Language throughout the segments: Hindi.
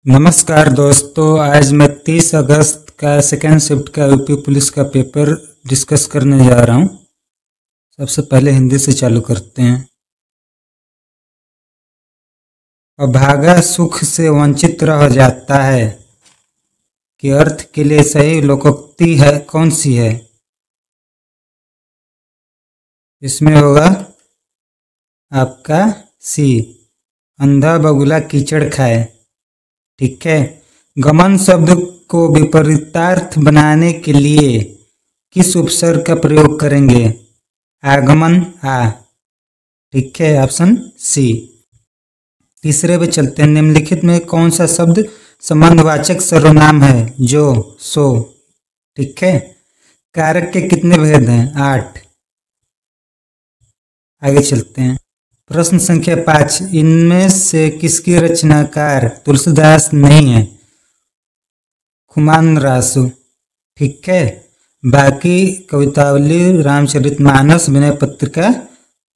नमस्कार दोस्तों, आज मैं 30 अगस्त का सेकेंड शिफ्ट का यूपी पुलिस का पेपर डिस्कस करने जा रहा हूं। सबसे पहले हिंदी से चालू करते हैं। अभागा सुख से वंचित रह जाता है के अर्थ के लिए सही लोकोक्ति है कौन सी है? इसमें होगा आपका सी, अंधा बगुला कीचड़ खाए। ठीक है। गमन शब्द को विपरीतार्थ बनाने के लिए किस उपसर्ग का प्रयोग करेंगे? आगमन आ। ठीक है, ऑप्शन सी। तीसरे पे चलते हैं। निम्नलिखित में कौन सा शब्द संबंधवाचक सर्वनाम है? जो, सो। ठीक है। कारक के कितने भेद हैं? 8। आगे चलते हैं। प्रश्न संख्या 5, इनमें से किसकी रचनाकार तुलसीदास नहीं है? खुमान रासु। ठीक है। बाकी कवितावली, रामचरितमानस, विनय पत्रिका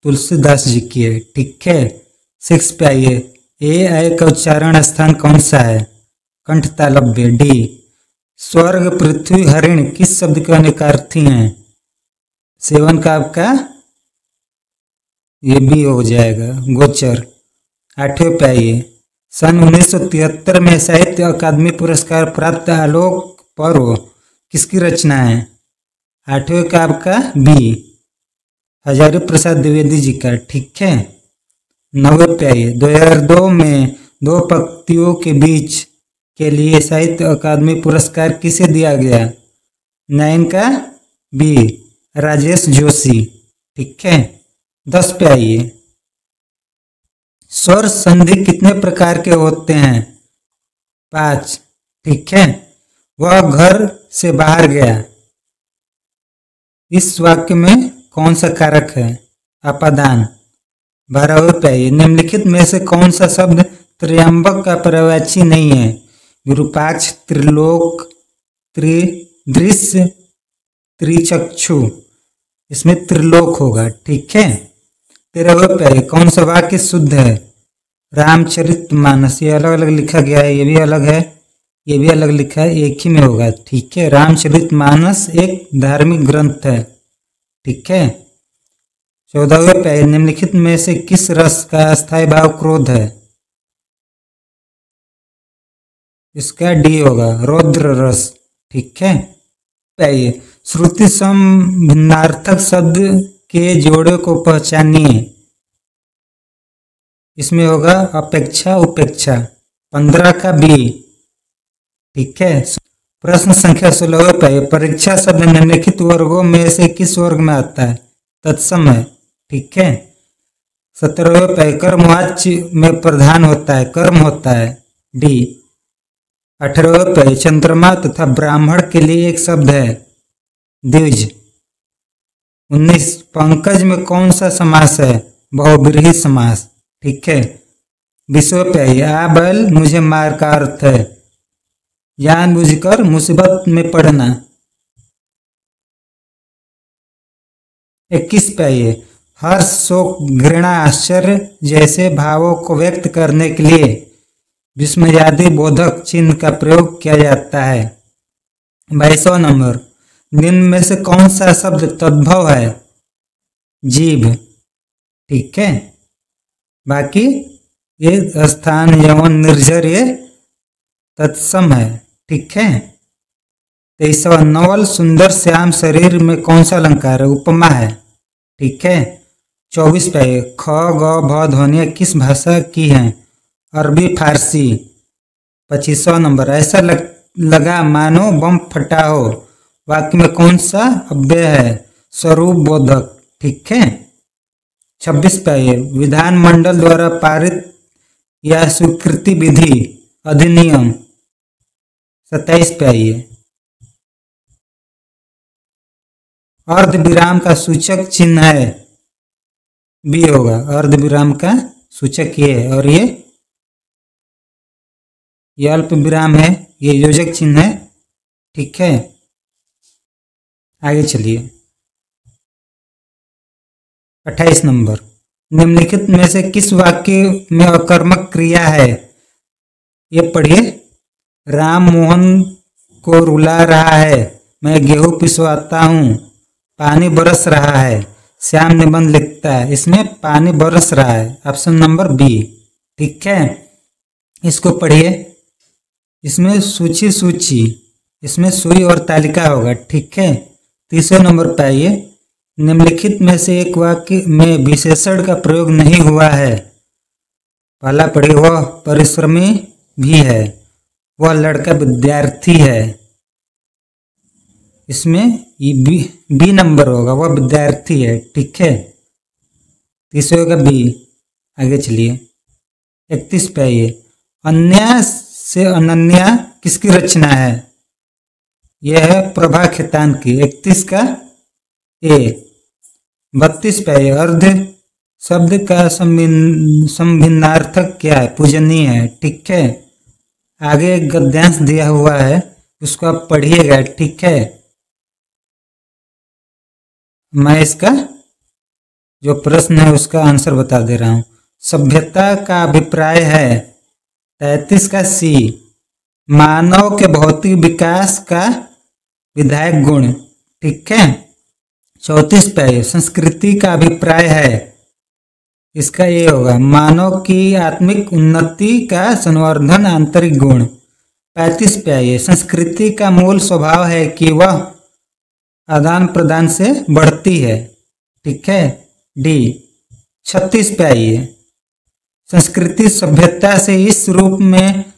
तुलसीदास जी की है। ठीक है। 6 पे आइए। ए आय का उच्चारण स्थान कौन सा है? कंठ तालव्य। डी। स्वर्ग पृथ्वी हरिण किस शब्द के अनेकार्थी हैं? सेवन का आपका ये भी हो जाएगा, गोचर। 8वें पे आइए। सन 1973 में साहित्य अकादमी पुरस्कार प्राप्त आलोक पर्व किसकी रचना है? 8वें का आपका बी, हजारी प्रसाद द्विवेदी जी का। ठीक है। 9वें पे आइए। 2002 में 2 पंक्तियों के बीच के लिए साहित्य अकादमी पुरस्कार किसे दिया गया? 9 का बी, राजेश जोशी। ठीक है। 10 पे आइए। स्वर संधि कितने प्रकार के होते हैं? 5। ठीक है। वह घर से बाहर गया, इस वाक्य में कौन सा कारक है? अपादान। 12वें पे आइए। निम्नलिखित में से कौन सा शब्द त्र्यंबक का पर्यायवाची नहीं है? विरूपाक्ष, त्रिलोक, त्रिदृश्य, त्रिचक्षु। इसमें त्रिलोक होगा। ठीक है। 13वें पे आइए। कौन सा वाक्य शुद्ध है? रामचरितमानस। ये अलग अलग लिखा गया है, ये भी अलग है, ये भी अलग लिखा है, एक ही में होगा। ठीक है। रामचरितमानस एक धार्मिक ग्रंथ है। ठीक है। 14वें पे आइए। निम्नलिखित में से किस रस का अस्थायी भाव क्रोध है? इसका डी होगा, रौद्र रस। ठीक है। आइए। श्रुति सम भिन्नार्थक शब्द के जोड़े को पहचानिए। इसमें होगा अपेक्षा उपेक्षा। 15 का बी। ठीक है। प्रश्न संख्या 16 पे, परीक्षा शब्द निम्नलिखित वर्गों में से किस वर्ग में आता है? तत्सम है। ठीक है। 17वें पे, कर्मवाच्य में प्रधान होता है, कर्म होता है। डी। 18वें पे, चंद्रमा तथा ब्राह्मण के लिए एक शब्द है, द्विज। 19, पंकज में कौन सा समास है? बहुब्रीहि समास। ठीक है। 20वें पे आइए। आ बैल मुझे मार का अर्थ है जानबूझकर मुसीबत में पड़ना। 21 पे आइए। हर्ष, शोक, घृणा, आश्चर्य जैसे भावों को व्यक्त करने के लिए विस्मयादि बोधक चिन्ह का प्रयोग किया जाता है। 22वां नंबर, निम्न में से कौन सा शब्द तद्भव है? जीभ। ठीक है। बाकी ये स्थान, यवन, निर्जर ये तत्सम है। ठीक है। 23वां, नवल सुंदर श्याम शरीर में कौन सा अलंकार है? उपमा है। ठीक है। 24 पे, ख ग भ ध्वनियाँ किस भाषा की हैं? अरबी फारसी। 25वां नंबर, ऐसा लगा मानो बम फटा हो, वाक्य में कौन सा अव्यय है? स्वरूप बोधक। ठीक है। 26 पे आइए। विधानमंडल द्वारा पारित या स्वीकृति विधि, अधिनियम। 27 पे आइए। अर्ध विराम का सूचक चिन्ह है, बी होगा, अर्ध विराम का सूचक ये है, और ये अल्प विराम है, ये योजक चिन्ह है। ठीक है। आगे चलिए। 28 नंबर, निम्नलिखित में से किस वाक्य में अकर्मक क्रिया है? ये पढ़िए। राम मोहन को रुला रहा है, मैं गेहूं पिसवाता हूँ, पानी बरस रहा है। श्याम निबंध लिखता है, इसमें पानी बरस रहा है, ऑप्शन नंबर बी। ठीक है, इसको पढ़िए। इसमें सूची सूची, इसमें सुई और तालिका होगा। ठीक है, तीसरे नंबर पे आइए। निम्नलिखित में से एक वाक्य में विशेषण का प्रयोग नहीं हुआ है। पहला पढ़िए, वह परिश्रमी भी है, वह लड़का विद्यार्थी है। इसमें ये बी नंबर होगा, वह विद्यार्थी है। ठीक है, तीसरे का बी। आगे चलिए, 31 पे आइए। अन्य से अनन्या किसकी रचना है? यह है प्रभा खेतान की। 31 का ए। 32 पे आइए। अर्ध शब्द का संभिन्नार्थक क्या है? पूजनीय है। ठीक है, आगे एक गद्यांश दिया हुआ है, उसको आप पढ़िएगा। ठीक है, मैं इसका जो प्रश्न है उसका आंसर बता दे रहा हूं। सभ्यता का अभिप्राय है, 33 का सी, मानव के भौतिक विकास का विधायक गुण। ठीक है, 34 पे संस्कृति का अभिप्राय है, इसका ये होगा, मानव की आत्मिक उन्नति का संवर्धन आंतरिक गुण। 35 पे आइए। संस्कृति का मूल स्वभाव है कि वह आदान प्रदान से बढ़ती है। ठीक है, डी। 36 पे आइए। संस्कृति सभ्यता से इस रूप में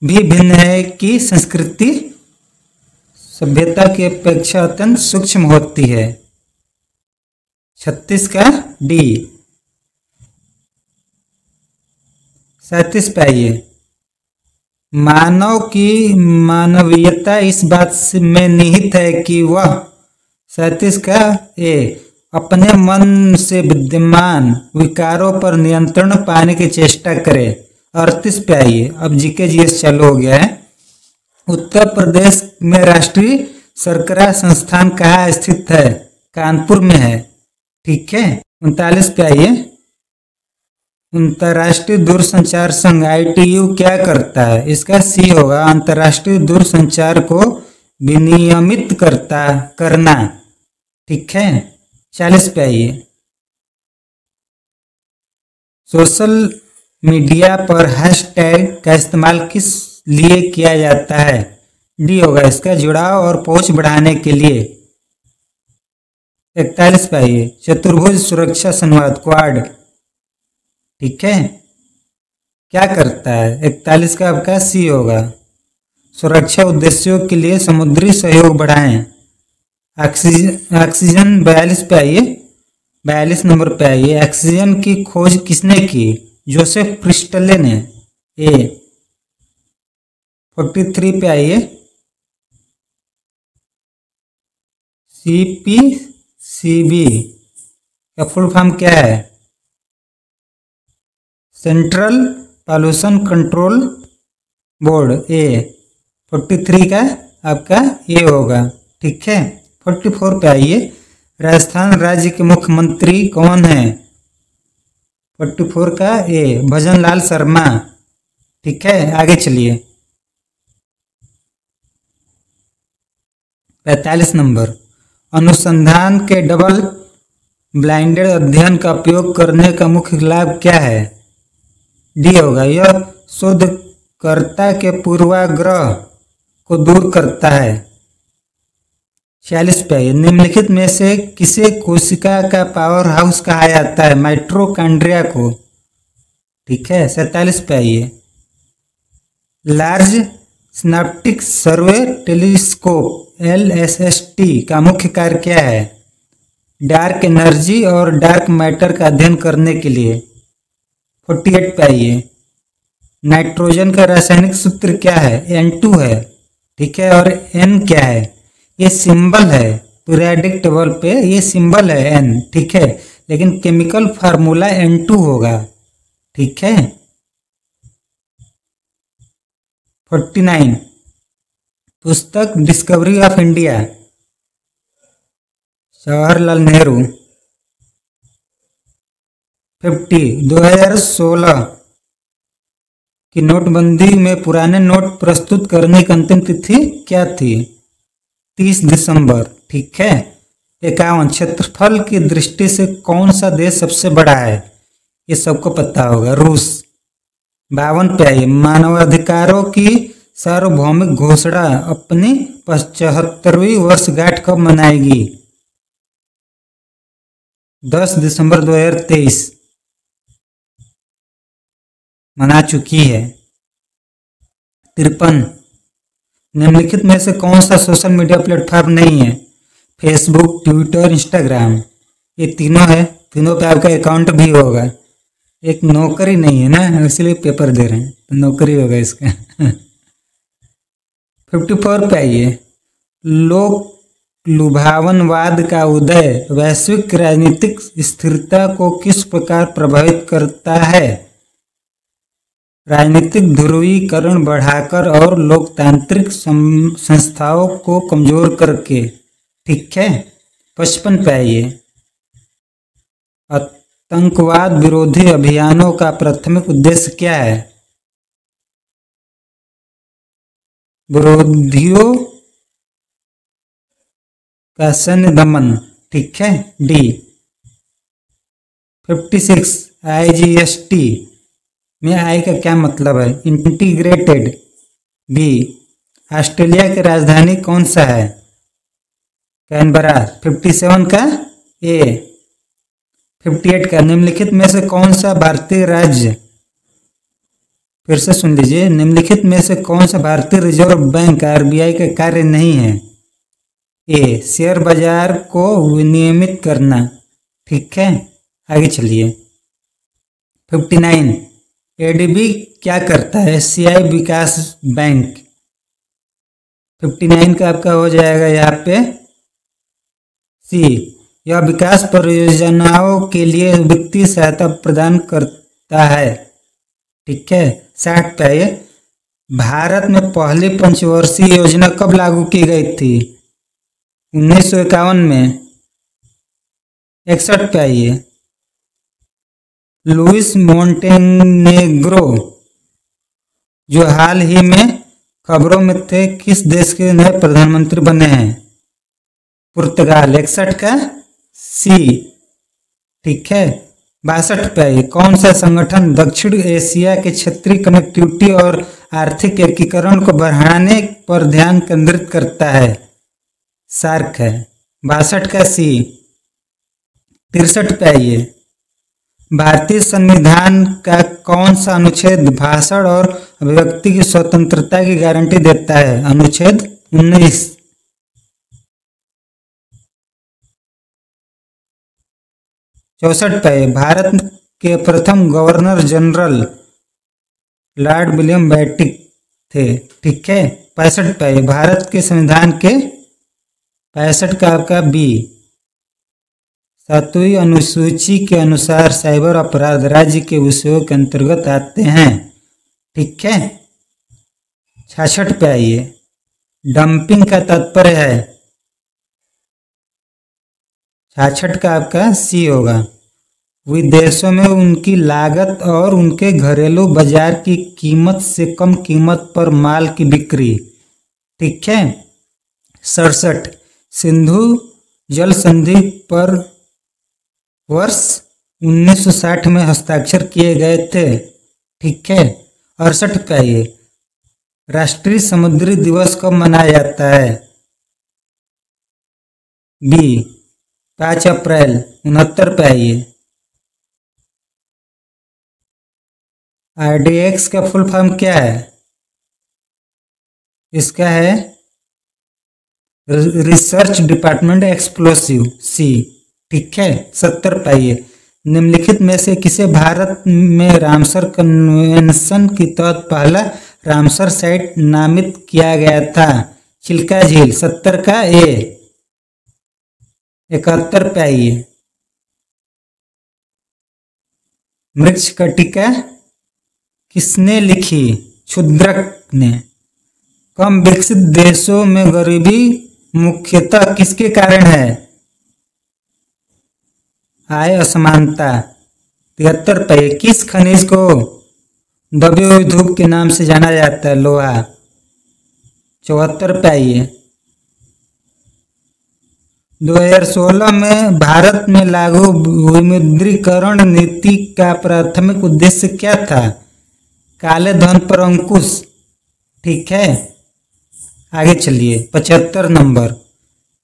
भी भिन्न है कि संस्कृति सभ्यता की अपेक्षा अत्यंत सूक्ष्म होती है। 36 का डी। 37 पे आइए। मानव की मानवीयता इस बात में निहित है कि वह, 37 का ए, अपने मन से विद्यमान विकारों पर नियंत्रण पाने की चेष्टा करे। 38 पे आइए। अब जीके जीएस चालू हो गया है। उत्तर प्रदेश में राष्ट्रीय शर्करा संस्थान कहाँ स्थित है? कानपुर में है। ठीक है, 39 पे आइए। अंतर्राष्ट्रीय दूरसंचार संघ ITU क्या करता है? इसका सी होगा, अंतर्राष्ट्रीय दूरसंचार को विनियमित करना। ठीक है, 40 पे आइए। सोशल मीडिया पर हैशटैग का इस्तेमाल किस लिए किया जाता है? डी होगा, इसका जुड़ाव और पहुंच बढ़ाने के लिए। 41 पे आइए। चतुर्भुज सुरक्षा संवाद क्वाड, ठीक है, क्या करता है? 41 का आपका सी होगा, सुरक्षा उद्देश्यों के लिए समुद्री सहयोग बढ़ाएं। ऑक्सीजन 42 पे आइए। 42 नंबर पे आइए। ऑक्सीजन की खोज किसने की? जोसेफ प्रिस्टले ने। ए। 43 पे आइए। CPCB का फुल फॉर्म क्या है? Central pollution control board. A. 43 का आपका ए होगा। ठीक है, 44 पे आइए। राजस्थान राज्य के मुख्यमंत्री कौन है? 44 का ए, भजन लाल शर्मा। ठीक है, आगे चलिए। 45 नंबर, अनुसंधान के डबल ब्लाइंडेड अध्ययन का उपयोग करने का मुख्य लाभ क्या है? डी होगा, यह शोधकर्ता के पूर्वाग्रह को दूर करता है। 46 पे, निम्नलिखित में से किसे कोशिका का पावर हाउस कहा जाता है? माइटोकॉन्ड्रिया को। ठीक है, 47 पे आइए। लार्ज सिनेप्टिक सर्वे टेलीस्कोप LSST का मुख्य कार्य क्या है? डार्क एनर्जी और डार्क मैटर का अध्ययन करने के लिए। 48 पे आइए। नाइट्रोजन का रासायनिक सूत्र क्या है? N2 है। ठीक है, और N क्या है? ये सिंबल है, पीरियोडिक टेबल पे ये सिंबल है N। ठीक है, लेकिन केमिकल फार्मूला N2 होगा। ठीक है, 49, पुस्तक discovery of India, Jawaharlal Nehru. 50, 2016 कि नोटबंदी में पुराने नोट प्रस्तुत करने की अंतिम तिथि क्या थी? 30 दिसंबर। ठीक है। 51, क्षेत्रफल की दृष्टि से कौन सा देश सबसे बड़ा है? ये सबको पता होगा, रूस। 52 पे आइए, मानवाधिकारों की सार्वभौमिक घोषणा अपनी 75वीं वर्षगांठ कब मनाएगी? 10 दिसंबर 2023 मना चुकी है। 53, निम्नलिखित में से कौन सा सोशल मीडिया प्लेटफॉर्म नहीं है? Facebook, Twitter, Instagram. ये तीनों है, तीनों पे आपका अकाउंट भी होगा। एक नौकरी नहीं है ना, इसलिए पेपर दे रहे हैं, तो नौकरी होगा इसका। 54 पे आइए, लोक लुभावनवाद का उदय वैश्विक राजनीतिक स्थिरता को किस प्रकार प्रभावित करता है? राजनीतिक ध्रुवीकरण बढ़ाकर और लोकतांत्रिक संस्थाओं को कमजोर करके। ठीक है। 55 पे आइए, आतंकवाद विरोधी अभियानों का प्राथमिक उद्देश्य क्या है? विरोधियों का सैन्य दमन। ठीक है, डी। 56, IGST में आई का क्या मतलब है? इंटीग्रेटेड। बी। ऑस्ट्रेलिया की राजधानी कौन सा है? कैनबरा। 57 का ए। 58 का, निम्नलिखित में से कौन सा भारतीय राज्य, फिर से सुन लीजिए, निम्नलिखित में से कौन सा भारतीय रिजर्व बैंक RBI का कार्य नहीं है? ए, शेयर बाजार को विनियमित करना। ठीक है, आगे चलिए। 59, ADB क्या करता है? एशियाई विकास बैंक। 59 का आपका हो जाएगा यहाँ पे सी, यह विकास परियोजनाओं के लिए वित्तीय सहायता प्रदान करता है। ठीक है। 60 पे आइए, भारत में पहली पंचवर्षीय योजना कब लागू की गई थी? 1951 में। 61 पे आइए, लुइस मोंटेनेग्रो जो हाल ही में खबरों में थे, किस देश के नए प्रधानमंत्री बने हैं? पुर्तगाल। 61 का सी। ठीक है। 62 पे आइए, कौन सा संगठन दक्षिण एशिया के क्षेत्रीय कनेक्टिविटी और आर्थिक एकीकरण को बढ़ाने पर ध्यान केंद्रित करता है? सार्क है। 62 का सी। 63 पे आइए, भारतीय संविधान का कौन सा अनुच्छेद भाषण और अभिव्यक्ति की स्वतंत्रता की गारंटी देता है? अनुच्छेद 19। 64 पे, भारत के प्रथम governor general Lord William Bentinck थे। ठीक है। 65 पे, भारत के संविधान के 65 का आपका बी, 7वीं अनुसूची के अनुसार साइबर अपराध राज्य के विषयों के अंतर्गत आते हैं। ठीक है। 66 पे आइए, डंपिंग का तात्पर्य है? 66 का आपका सी होगा, विदेशों में उनकी लागत और उनके घरेलू बाजार की कीमत से कम कीमत पर माल की बिक्री। ठीक है। 67, सिंधु जल संधि पर वर्ष 1960 में हस्ताक्षर किए गए थे। ठीक है। 68 पे आइए, राष्ट्रीय समुद्री दिवस कब मनाया जाता है? बी, 5 अप्रैल। 69 पे आइए, RDX का फुल फॉर्म क्या है? इसका है रिसर्च डिपार्टमेंट एक्सप्लोसिव, सी। ठीक है। 70 पे आइए, निम्नलिखित में से किसे भारत में रामसर कन्वेंशन के तहत पहला रामसर साइट नामित किया गया था? चिल्का झील। 70 का ए। 71 पे आइए, मृच्छकटिका किसने लिखी? क्षुद्रक ने। कम विकसित देशों में गरीबी मुख्यतः किसके कारण है? आय असमानता। 73 पे, किस खनिज को दबी हुई धूप के नाम से जाना जाता है लोहा। 74 पे आइए। 2016 में भारत में लागू विमुद्रीकरण नीति का प्राथमिक उद्देश्य क्या था? काले धन पर अंकुश। ठीक है, आगे चलिए। 75 नंबर,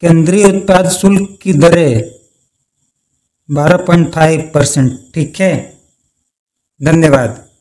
केंद्रीय उत्पाद शुल्क की दरें 12.5%। ठीक है, धन्यवाद।